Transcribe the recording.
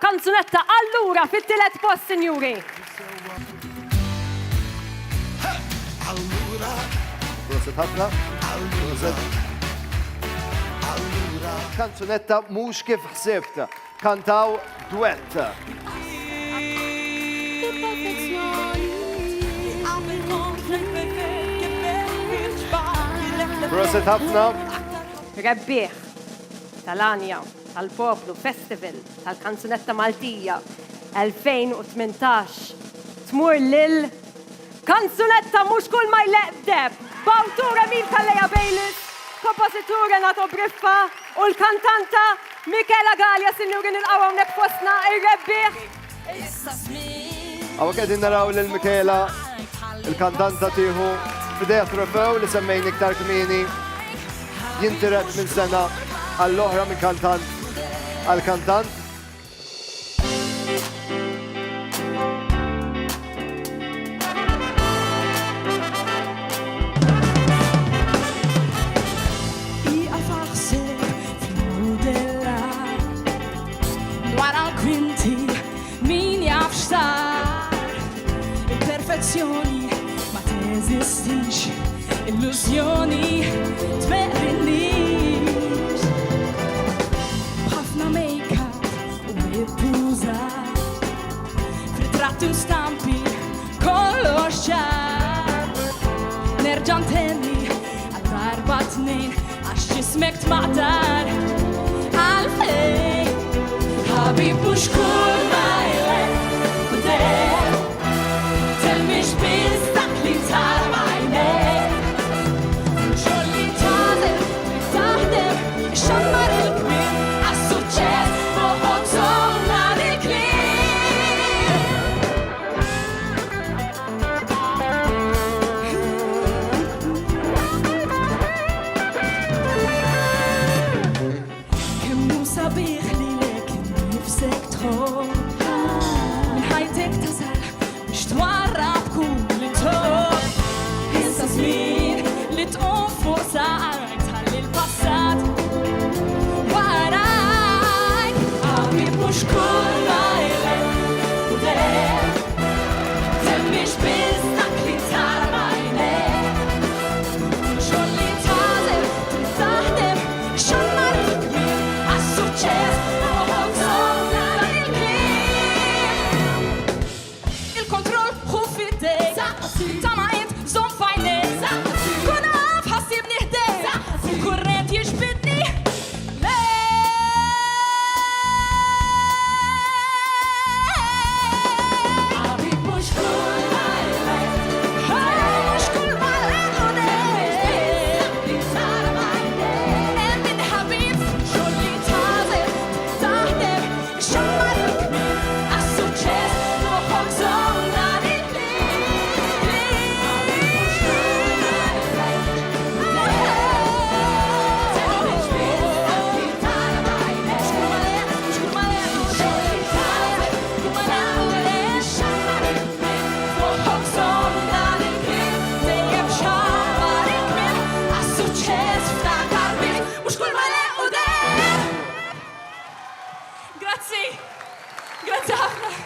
tal-Kanzunetta allura fit-tielet post, sinjuri. Proset ħafna. Kanzunetta Mhux Kif Ħsibt. Kantaw duett. Proset ħafna. Rebbieħ, tal-Għanja, tal-Poplu, Festival, tal-Kanzunetta Maltija, 2018. Tmur lil Kanzunetta Mhux Kulma Jleqq Deheb, b'awtur Emil Calleja Bayliss, kompożitur Renato Briffa u l-kantanta Michela Galea, sinjuri nilqgħu hawnhekk fostna ir-rebbieħ. Għaw għedin naraw l-Michela, il-kantanta tiħu f'idejha trofew li semmejn iktar kmini jintiret minn sena għall-oħra minn kantant għal-kantant. Ma teżistix, illużjoni tmerrinix. B'ħafna make-up u mibbuża, f'ritratti u stampi kollox ċar. Nerġa' ntenni għad-darba tnejn għax ġismek tmaqdar. Għalfejn ħabib mhux kulma jleqq deheb. Grazie ħafna.